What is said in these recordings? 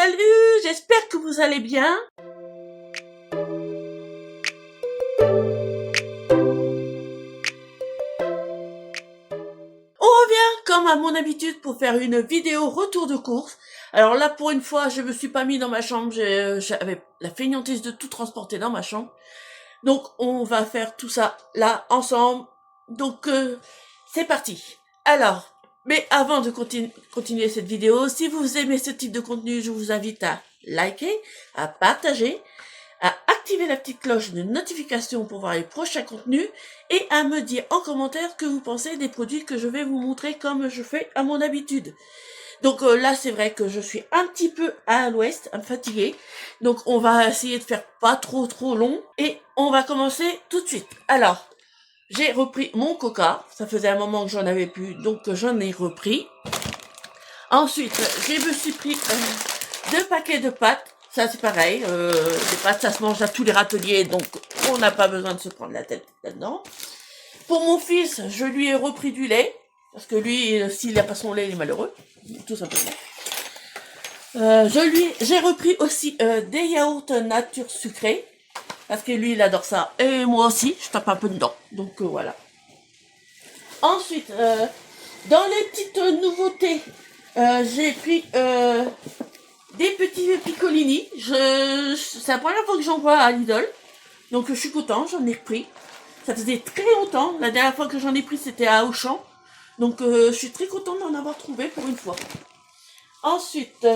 salut, j'espère que vous allez bien. On revient comme à mon habitude pour faire une vidéo retour de course. Alors là, pour une fois, je me suis pas mis dans ma chambre, j'avais la fainéantise de tout transporter dans ma chambre. Donc on va faire tout ça là ensemble. Donc c'est parti. Alors, mais avant de continuer cette vidéo, si vous aimez ce type de contenu, je vous invite à liker, à partager, à activer la petite cloche de notification pour voir les prochains contenus et à me dire en commentaire que vous pensez des produits que je vais vous montrer comme je fais à mon habitude. Donc là, c'est vrai que je suis un petit peu à l'ouest, un peu fatiguée. Donc on va essayer de faire pas trop long et on va commencer tout de suite. Alors, j'ai repris mon coca. Ça faisait un moment que j'en avais plus, donc j'en ai repris. Ensuite, je me suis pris 2 paquets de pâtes. Ça, c'est pareil. Les pâtes, ça se mange à tous les râteliers, donc on n'a pas besoin de se prendre la tête là-dedans. Pour mon fils, je lui ai repris du lait. Parce que lui, s'il n'a pas son lait, il est malheureux. Tout simplement. J'ai repris aussi des yaourts nature sucrés. Parce que lui, il adore ça. Et moi aussi, je tape un peu dedans. Donc voilà. Ensuite, dans les petites nouveautés, j'ai pris des petits piccolini. C'est la première fois que j'en vois à Lidl. Donc je suis content, j'en ai repris. Ça faisait très longtemps. La dernière fois que j'en ai pris, c'était à Auchan. Donc je suis très contente d'en avoir trouvé pour une fois. Ensuite,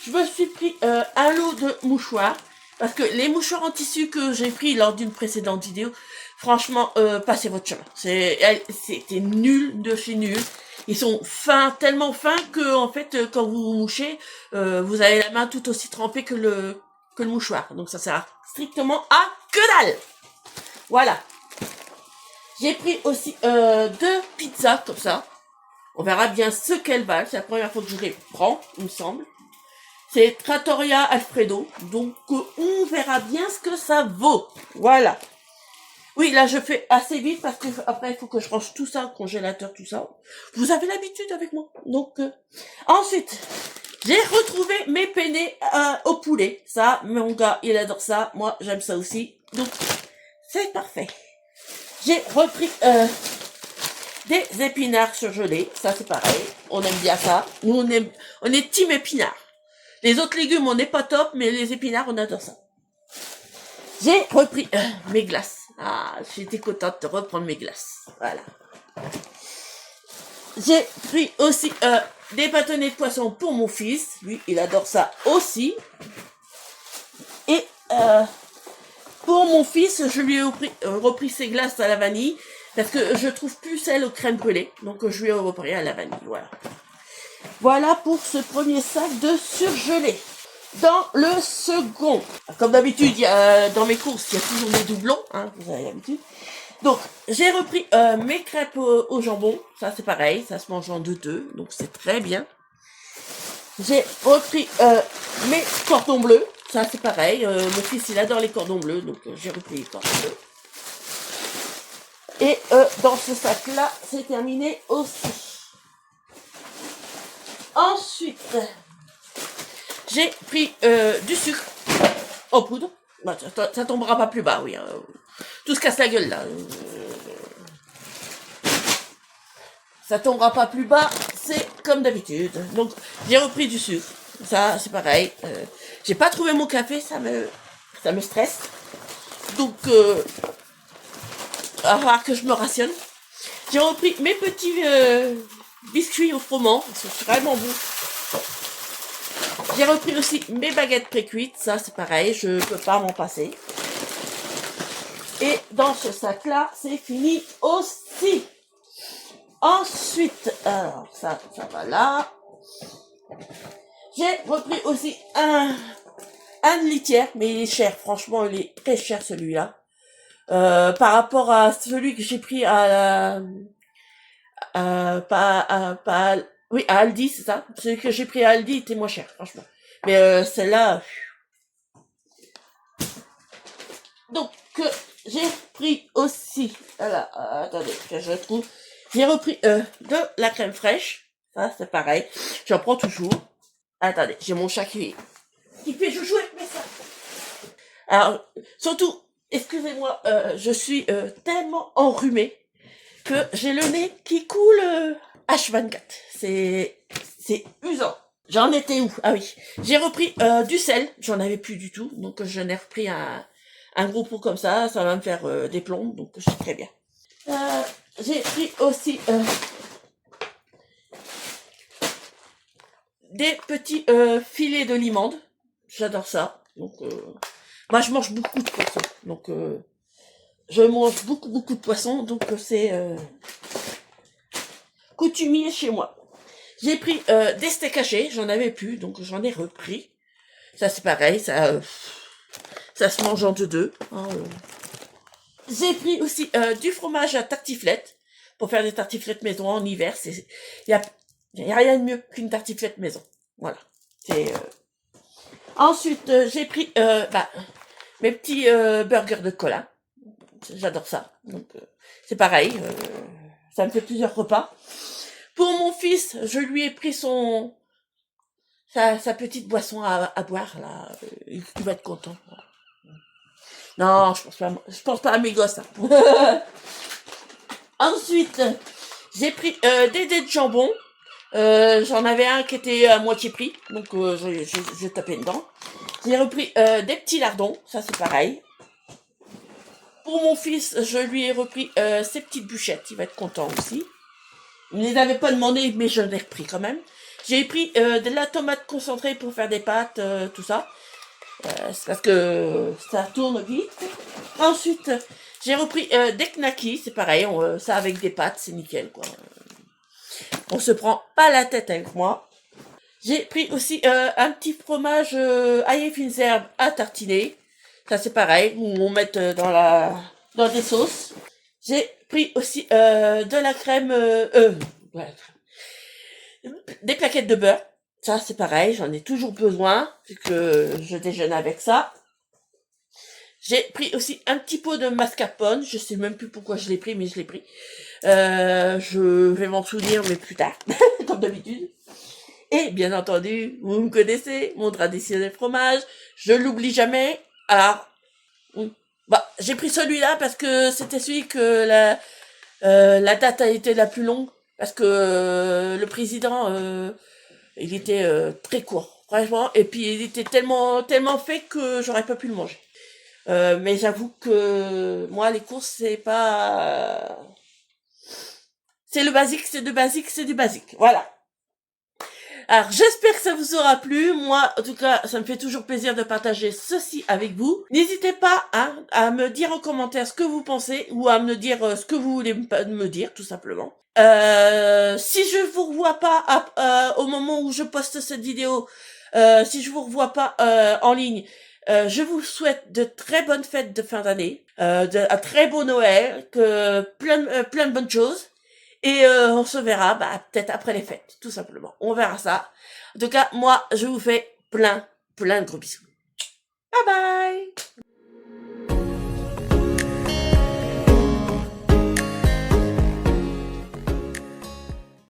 je me suis pris un lot de mouchoirs. Parce que les mouchoirs en tissu que j'ai pris lors d'une précédente vidéo, franchement, passez votre chemin. C'était nul de chez nul. Ils sont fins, tellement fins que en fait, quand vous mouchez, vous avez la main tout aussi trempée que le mouchoir. Donc ça sert strictement à que dalle. Voilà. J'ai pris aussi 2 pizzas comme ça. On verra bien ce qu'elles valent. C'est la première fois que je les prends, il me semble. C'est Trattoria Alfredo. Donc on verra bien ce que ça vaut. Voilà. Oui, là je fais assez vite parce que après il faut que je range tout ça, le congélateur, tout ça. Vous avez l'habitude avec moi. Donc ensuite, j'ai retrouvé mes penne au poulet. Ça, mon gars, il adore ça. Moi, j'aime ça aussi. Donc c'est parfait. J'ai repris des épinards surgelés. Ça, c'est pareil. On aime bien ça. Nous, on est team épinards. Les autres légumes, on n'est pas top, mais les épinards, on adore ça. J'ai repris mes glaces. Ah, j'étais contente de reprendre mes glaces. Voilà. J'ai pris aussi des bâtonnets de poisson pour mon fils. Lui, il adore ça aussi. Et pour mon fils, je lui ai repris ses glaces à la vanille. Parce que je trouve plus celle au crème brûlée. Donc je lui ai repris à la vanille. Voilà. Voilà pour ce premier sac de surgelé. Dans le second, comme d'habitude, dans mes courses, il y a toujours des doublons. Hein, vous avez l'habitude. Donc, j'ai repris mes crêpes au jambon. Ça, c'est pareil. Ça se mange en 2-2. Donc, c'est très bien. J'ai repris mes cordons bleus. Ça, c'est pareil. Mon fils, il adore les cordons bleus. Donc, j'ai repris les cordons bleus. Et dans ce sac-là, c'est terminé aussi. Ensuite, j'ai pris du sucre en poudre. Bah, ça tombera pas plus bas, oui. Tout se casse la gueule, là. Ça tombera pas plus bas, c'est comme d'habitude. Donc, j'ai repris du sucre. Ça, c'est pareil. J'ai pas trouvé mon café, ça me stresse. Donc, il va falloir que je me rationne. J'ai repris mes petits biscuits au froment. Ils sont vraiment bons. J'ai repris aussi mes baguettes pré-cuites. Ça, c'est pareil. Je peux pas m'en passer. Et dans ce sac-là, c'est fini aussi. Ensuite, alors ça va là. J'ai repris aussi un litière, mais il est cher. Franchement, il est très cher celui-là. Par rapport à celui que j'ai pris à Aldi, c'est ça. Celui que j'ai pris à Aldi était moins cher, franchement. Mais celle-là. Donc j'ai pris aussi. Voilà, attendez, que je trouve. J'ai repris de la crème fraîche. Ça, c'est pareil. J'en prends toujours. Attendez, j'ai mon chat qui qui fait joujou avec mes sacs. Alors, surtout, excusez-moi, je suis tellement enrhumée que j'ai le nez qui coule H24. C'est usant. J'en étais où? Ah oui. J'ai repris du sel. J'en avais plus du tout. Donc j'en ai repris un gros pot comme ça. Ça va me faire des plombes. Donc c'est très bien. J'ai pris aussi des petits filets de limande. J'adore ça. Donc moi je mange beaucoup de poissons. Donc je mange beaucoup de poissons. Donc c'est coutumier chez moi. J'ai pris des steaks hachés, j'en avais plus, donc j'en ai repris. Ça c'est pareil, ça se mange en deux. Hein, J'ai pris aussi du fromage à tartiflette pour faire des tartiflettes maison en hiver. Y a rien de mieux qu'une tartiflette maison. Voilà. Ensuite j'ai pris mes petits burgers de Colin. J'adore ça. Donc c'est pareil, ça me fait plusieurs repas. Pour mon fils, je lui ai pris sa petite boisson à boire, là. Il va être content. Non, je pense pas à mes gosses. Hein. Ensuite, j'ai pris des dés de jambon. J'en avais un qui était à moitié prix, donc j'ai tapé dedans. J'ai repris des petits lardons, ça c'est pareil. Pour mon fils, je lui ai repris ses petites bûchettes, il va être content aussi. Il ne les avait pas demandé, mais je l'ai repris quand même. J'ai pris de la tomate concentrée pour faire des pâtes, tout ça. C'est parce que ça tourne vite. Ensuite, j'ai repris des knackis, c'est pareil, ça avec des pâtes, c'est nickel, quoi. On se prend pas la tête avec moi. J'ai pris aussi un petit fromage ail et fines herbes à tartiner. Ça c'est pareil, où on met dans des sauces. J'ai pris aussi de la crème, des plaquettes de beurre. Ça, c'est pareil, j'en ai toujours besoin, vu que je déjeune avec ça. J'ai pris aussi un petit pot de mascarpone. Je sais même plus pourquoi je l'ai pris, mais je l'ai pris. Je vais m'en souvenir, mais plus tard, comme d'habitude. Et bien entendu, vous me connaissez, mon traditionnel fromage. Je l'oublie jamais. Alors, j'ai pris celui-là parce que c'était celui que la date a été la plus longue. Parce que le président, il était très court, franchement. Et puis il était tellement fait que j'aurais pas pu le manger. Mais j'avoue que moi, les courses, c'est pas... c'est le basique, c'est du basique, c'est du basique. Voilà. Alors, j'espère que ça vous aura plu. Moi, en tout cas, ça me fait toujours plaisir de partager ceci avec vous. N'hésitez pas à me dire en commentaire ce que vous pensez ou à me dire ce que vous voulez me dire, tout simplement. Si je vous revois pas au moment où je poste cette vidéo, si je vous revois pas en ligne, je vous souhaite de très bonnes fêtes de fin d'année, un très beau Noël, plein de bonnes choses. Et on se verra peut-être après les fêtes, tout simplement. On verra ça. En tout cas, moi, je vous fais plein de gros bisous. Bye bye!